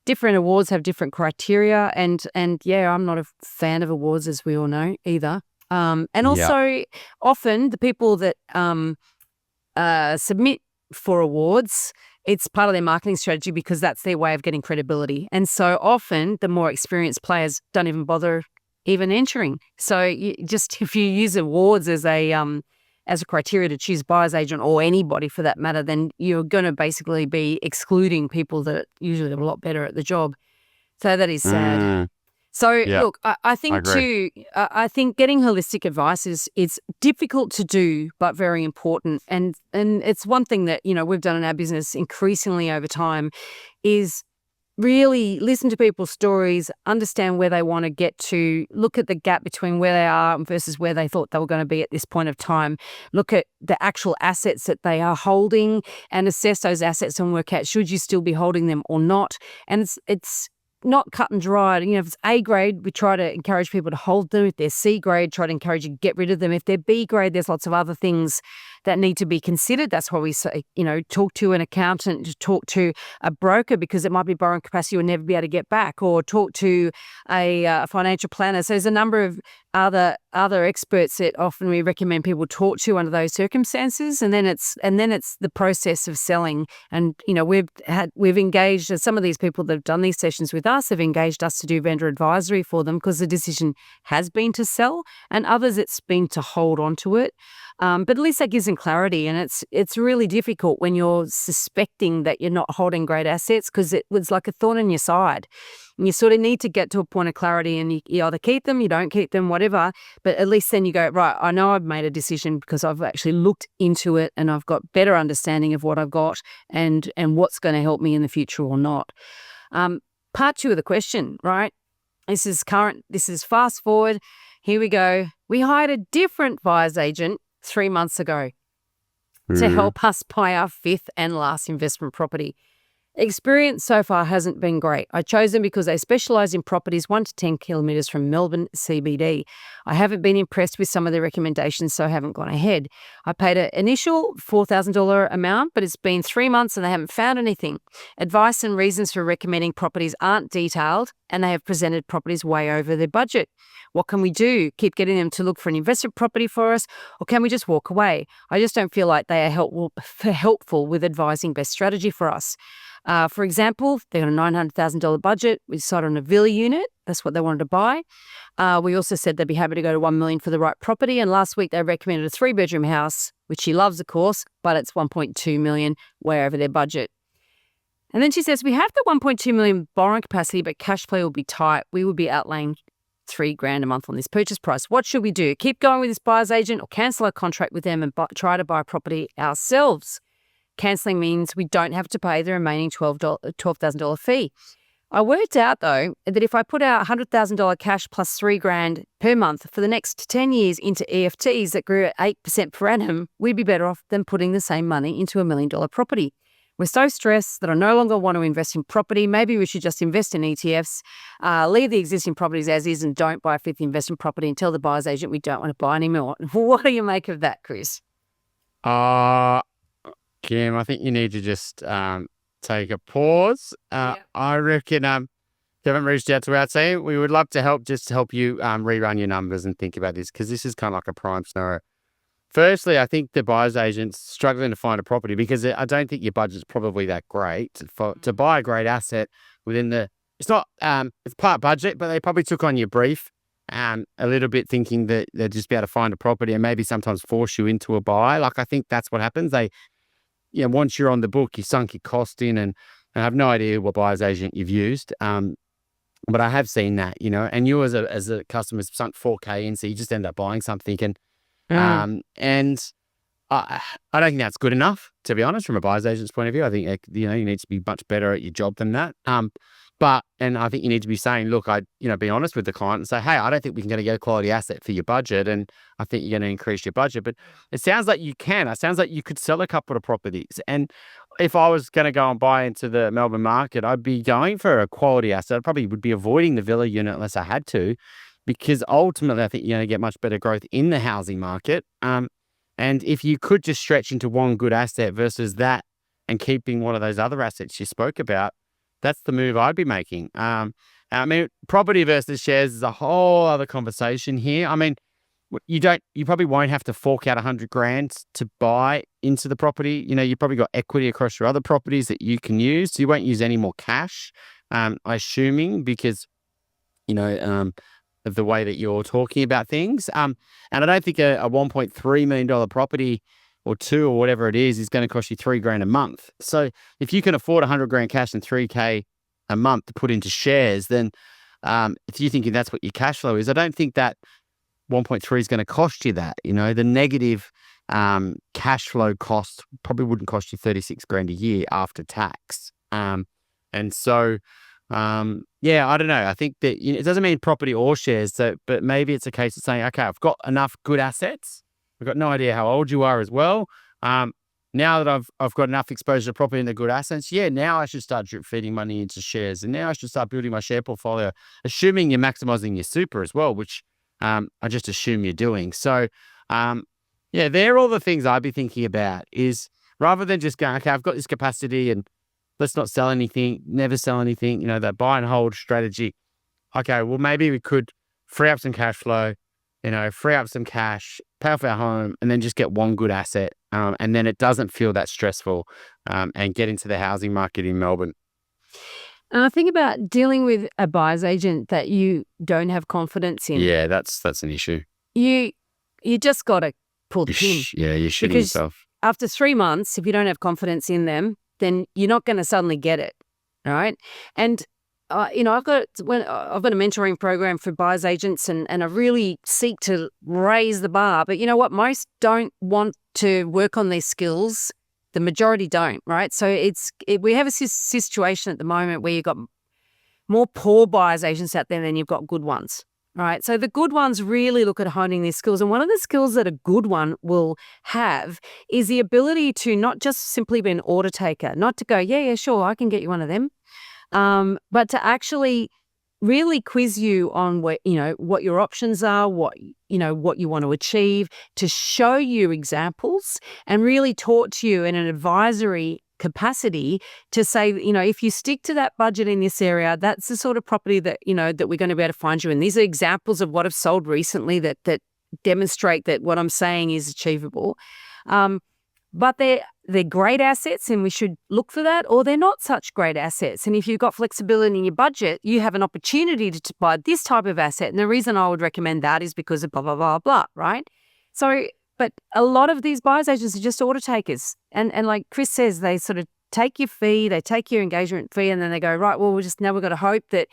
different awards have different criteria. And I'm not a fan of awards, as we all know, either. And also often the people that submit for awards, it's part of their marketing strategy because that's their way of getting credibility. And so often the more experienced players don't even bother even entering. So if you use awards as a criteria to choose buyer's agent, or anybody for that matter, then you're going to basically be excluding people that usually are a lot better at the job. So that is sad. So look, I think I think getting holistic advice is difficult to do, but very important. And it's one thing that, we've done in our business increasingly over time is really listen to people's stories, understand where they want to get to, look at the gap between where they are versus where they thought they were going to be at this point of time, look at the actual assets that they are holding and assess those assets and work out, should you still be holding them or not? And it's not cut and dried. If it's A grade, we try to encourage people to hold them. If they're C grade, try to encourage you to get rid of them. If they're B grade, there's lots of other things that need to be considered. That's why we say, talk to an accountant, talk to a broker, because it might be borrowing capacity you'll never be able to get back, or talk to a financial planner. So there's a number of other experts that often we recommend people talk to under those circumstances. And then it's the process of selling. And we've engaged some of these people that have done these sessions with us have engaged us to do vendor advisory for them, because the decision has been to sell, and others it's been to hold on to it. But at least that gives them clarity, and it's really difficult when you're suspecting that you're not holding great assets, because it was like a thorn in your side. And you sort of need to get to a point of clarity, and you either keep them, you don't keep them, whatever. But at least then you go, right, I know I've made a decision because I've actually looked into it and I've got better understanding of what I've got and what's going to help me in the future or not. Part 2 of the question, right? This is fast forward. Here we go. We hired a different buyer's agent 3 months ago to help us buy our 5th and last investment property. Experience so far hasn't been great. I chose them because they specialise in properties 1 to 10 kilometres from Melbourne CBD. I haven't been impressed with some of their recommendations, so I haven't gone ahead. I paid an initial $4,000 amount, but it's been 3 months and they haven't found anything. Advice and reasons for recommending properties aren't detailed, and they have presented properties way over their budget. What can we do? Keep getting them to look for an investment property for us, or can we just walk away? I just don't feel like they are helpful with advising best strategy for us. For example, they got a $900,000 budget. We decided on a villa unit. That's what they wanted to buy. We also said they'd be happy to go to $1 million for the right property. And last week they recommended a 3-bedroom house, which she loves, of course, but it's $1.2 million, way over their budget. And then she says, we have the $1.2 million borrowing capacity, but cash flow will be tight. We will be outlaying $3,000 a month on this purchase price. What should we do? Keep going with this buyer's agent, or cancel our contract with them and try to buy a property ourselves? Cancelling means we don't have to pay the remaining $12,000 fee. I worked out, though, that if I put out $100,000 cash plus $3,000 per month for the next 10 years into EFTs that grew at 8% per annum, we'd be better off than putting the same money into $1 million property. We're so stressed that I no longer want to invest in property. Maybe we should just invest in ETFs, leave the existing properties as is and don't buy a fifth investment property and tell the buyer's agent we don't want to buy anymore. What do you make of that, Chris? Kim, I think you need to just take a pause. I reckon if you haven't reached out to our team, we would love to help you rerun your numbers and think about this, because this is kind of like a prime scenario. Firstly, I think the buyer's agent's struggling to find a property because I don't think your budget's probably that great to buy a great asset within it's not, it's part budget, but they probably took on your brief a little bit, thinking that they'd just be able to find a property and maybe sometimes force you into a buy. Like, I think that's what happens. Once you're on the book, you sunk your cost in, and I have no idea what buyer's agent you've used. But I have seen that, and you as a customer sunk 4K in, so you just end up buying something. And I don't think that's good enough, to be honest, from a buyer's agent's point of view. I think, you need to be much better at your job than that. And I think you need to be saying, look, be honest with the client and say, hey, I don't think we can get a quality asset for your budget, and I think you're going to increase your budget. But it sounds like you can. It sounds like you could sell a couple of properties. And if I was going to go and buy into the Melbourne market, I'd be going for a quality asset. I probably would be avoiding the villa unit unless I had to, because ultimately I think you're going to get much better growth in the housing market. And if you could just stretch into one good asset versus that and keeping one of those other assets you spoke about, that's the move I'd be making. Property versus shares is a whole other conversation here. You probably won't have to fork out $100,000 to buy into the property. You probably got equity across your other properties that you can use. So you won't use any more cash, assuming, because, of the way that you're talking about things. And I don't think a $1.3 million property or two or whatever it is going to cost you $3,000 a month. So if you can afford $100,000 cash and $3,000 a month to put into shares, then if you're thinking that's what your cash flow is, I don't think that 1.3 is going to cost you that. The negative cash flow cost probably wouldn't cost you $36,000 a year after tax. And so, I don't know. I think that it doesn't mean property or shares, but maybe it's a case of saying, okay, I've got enough good assets. I've got no idea how old you are as well. Now that I've got enough exposure to property and the good assets, now I should start drip feeding money into shares, and now I should start building my share portfolio, assuming you're maximizing your super as well, which I just assume you're doing. So, they're all the things I'd be thinking about, is rather than just going, okay, I've got this capacity and let's not sell anything, never sell anything, that buy and hold strategy. Okay, well, maybe we could free up some cash flow, free up some cash, pay off our home, and then just get one good asset. And then it doesn't feel that stressful, and get into the housing market in Melbourne. And I think about dealing with a buyer's agent that you don't have confidence in. Yeah, that's an issue. You just got to pull the pin. You're shooting yourself. After 3 months, if you don't have confidence in them, then you're not going to suddenly get it, all right? And I've got a mentoring program for buyer's agents, and I really seek to raise the bar. But you know what? Most don't want to work on their skills. The majority don't, right? So we have a situation at the moment where you've got more poor buyer's agents out there than you've got good ones, right? So the good ones really look at honing their skills. And one of the skills that a good one will have is the ability to not just simply be an order taker, not to go, yeah, sure, I can get you one of them. But to actually really quiz you on what your options are, what you want to achieve, to show you examples and really talk to you in an advisory capacity to say, if you stick to that budget in this area, that's the sort of property that, that we're going to be able to find you. And these are examples of what I've sold recently that demonstrate that what I'm saying is achievable. But they're great assets and we should look for that, or they're not such great assets. And if you've got flexibility in your budget, you have an opportunity to buy this type of asset. And the reason I would recommend that is because of blah, blah, blah, blah, right? So, but a lot of these buyer's agents are just order takers. And like Chris says, they sort of take your fee, they take your engagement fee, and then they go, right, well, we've got to hope that,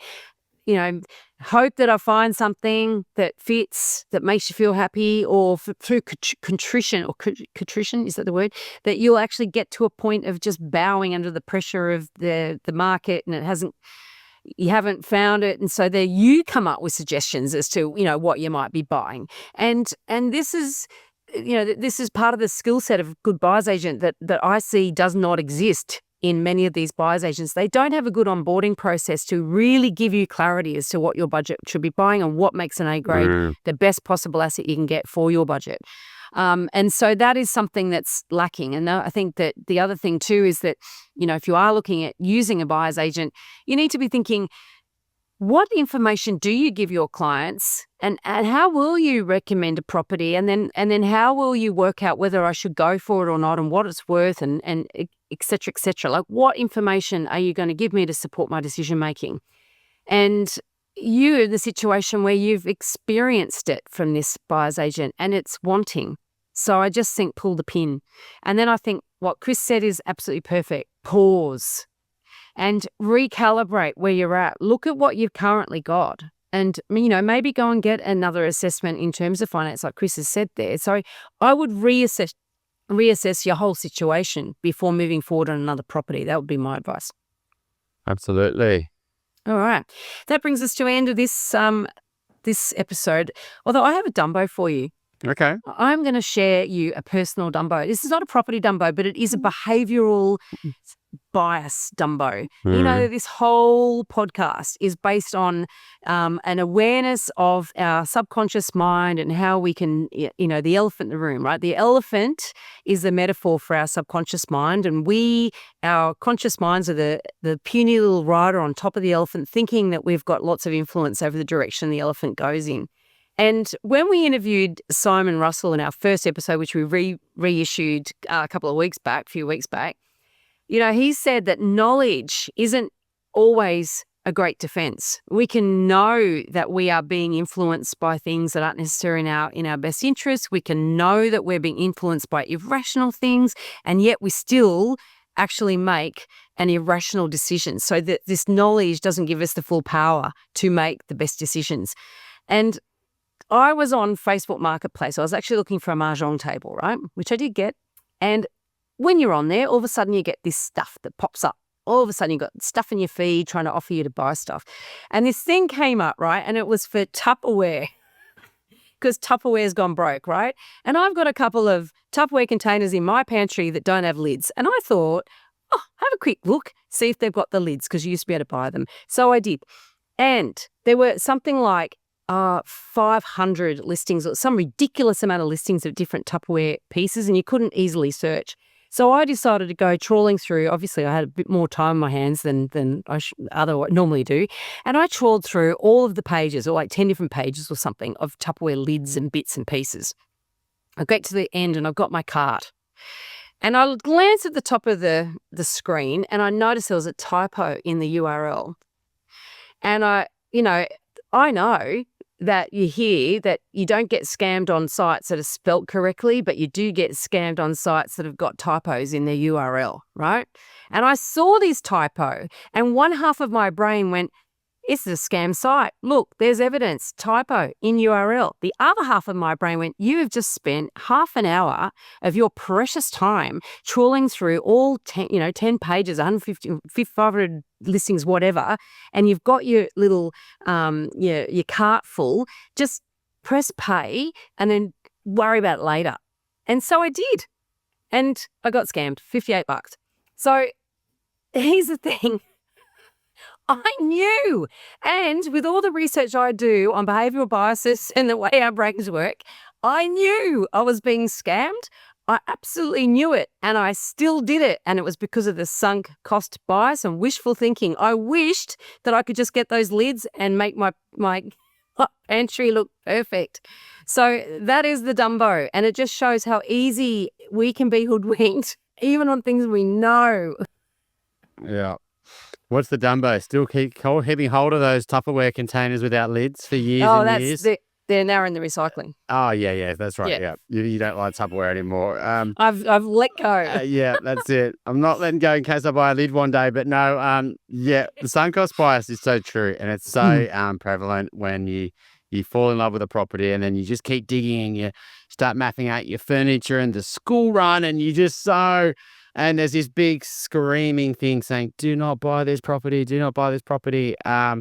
hope that I find something that fits, that makes you feel happy, or through contrition, is that the word? That you'll actually get to a point of just bowing under the pressure of the market, and you haven't found it. And so there you come up with suggestions as to, what you might be buying. And this is, this is part of the skill set of good buyer's agent that I see does not exist in many of these buyer's agents, they don't have a good onboarding process to really give you clarity as to what your budget should be buying and what makes an A grade the best possible asset you can get for your budget. And so that is something that's lacking. And I think that the other thing too is that, if you are looking at using a buyer's agent, you need to be thinking, what information do you give your clients, and how will you recommend a property, and then how will you work out whether I should go for it or not, and what it's worth, and et cetera, et cetera. Like, what information are you going to give me to support my decision making? And you're in the situation where you've experienced it from this buyer's agent and it's wanting. So I just think pull the pin. And then I think what Chris said is absolutely perfect. Pause and recalibrate where you're at. Look at what you've currently got and, maybe go and get another assessment in terms of finance, like Chris has said there. So I would reassess your whole situation before moving forward on another property. That would be my advice. Absolutely. All right. That brings us to the end of this episode. Although I have a Dumbo for you. Okay. I'm going to share you a personal Dumbo. This is not a property Dumbo, but it is a behavioural bias Dumbo. This whole podcast is based on an awareness of our subconscious mind and how we can, the elephant in the room, right? The elephant is the metaphor for our subconscious mind, and our conscious minds are the puny little rider on top of the elephant, thinking that we've got lots of influence over the direction the elephant goes in. And when we interviewed Simon Russell in our first episode, which we reissued a few weeks back, he said that knowledge isn't always a great defense. We can know that we are being influenced by things that aren't necessarily in our best interests. We can know that we're being influenced by irrational things, and yet we still actually make an irrational decision. So that this knowledge doesn't give us the full power to make the best decisions. And I was on Facebook Marketplace. I was actually looking for a mahjong table, right? Which I did get. And when you're on there, all of a sudden you get this stuff that pops up. All of a sudden you've got stuff in your feed trying to offer you to buy stuff. And this thing came up, right? And it was for Tupperware, because Tupperware's gone broke, right? And I've got a couple of Tupperware containers in my pantry that don't have lids. And I thought, have a quick look, see if they've got the lids, because you used to be able to buy them. So I did. And there were something like 500 listings, or some ridiculous amount of listings of different Tupperware pieces, and you couldn't easily search. So I decided to go trawling through. Obviously, I had a bit more time on my hands than I normally do. And I trawled through all of the pages, or like 10 different pages or something, of Tupperware lids and bits and pieces. I get to the end and I've got my cart. And I glanced at the top of the screen and I noticed there was a typo in the URL. And I know that you hear that you don't get scammed on sites that are spelt correctly, but you do get scammed on sites that have got typos in their URL, right? And I saw this typo, and one half of my brain went, it's a scam site. Look, there's evidence, typo in URL. The other half of my brain went, you have just spent half an hour of your precious time trawling through all 10 pages, 150, 500 listings, whatever, and you've got your little, your cart full. Just press pay and then worry about it later. And so I did. And I got scammed, $58. So here's the thing. I knew. And with all the research I do on behavioural biases and the way our brains work, I knew I was being scammed. I absolutely knew it, and I still did it. And it was because of the sunk cost bias and wishful thinking. I wished that I could just get those lids and make my pantry look perfect. So that is the Dumbo, and it just shows how easy we can be hoodwinked, even on things we know. Yeah. What's the Dumbo? Still keep heaving hold of those Tupperware containers without lids for years and years? They're now in the recycling. Oh, yeah, that's right. Yeah. You don't like Tupperware anymore. I've let go. Yeah, that's it. I'm not letting go in case I buy a lid one day, but no, the sunk cost bias is so true, and it's so prevalent when you fall in love with a property and then you just keep digging and you start mapping out your furniture and the school run, and you just and there's this big screaming thing saying, do not buy this property, do not buy this property. I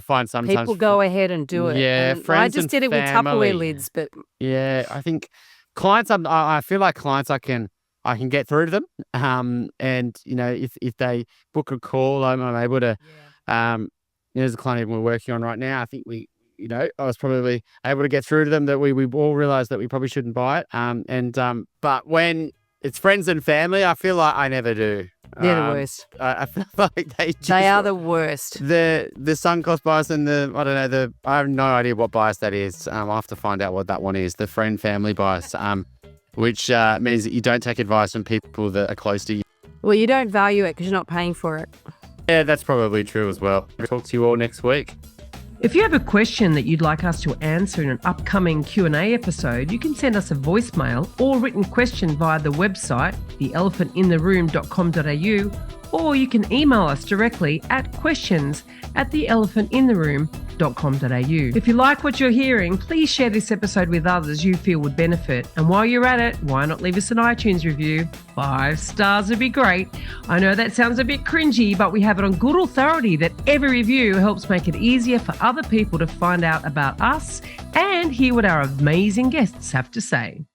find sometimes people go ahead and do it. Yeah, and friends I just and did it with family. Tupperware lids, but yeah, I think clients. I feel like clients I can I can get through to them. And if they book a call, I'm able to. There's a client we're working on right now. I think I was probably able to get through to them that we all realized that we probably shouldn't buy it. But when it's friends and family, I feel like I never do. They're the worst. I feel like They are the worst. The sunk cost bias and I have no idea what bias that is. I'll have to find out what that one is. The friend family bias, which means that you don't take advice from people that are close to you. Well, you don't value it because you're not paying for it. Yeah, that's probably true as well. I'll talk to you all next week. If you have a question that you'd like us to answer in an upcoming Q&A episode, you can send us a voicemail or written question via the website, theelephantintheroom.com.au, or you can email us directly at questions@theelephantintheroom.com.au. If you like what you're hearing, please share this episode with others you feel would benefit. And while you're at it, why not leave us an iTunes review? 5 stars would be great. I know that sounds a bit cringy, but we have it on good authority that every review helps make it easier for other people to find out about us and hear what our amazing guests have to say.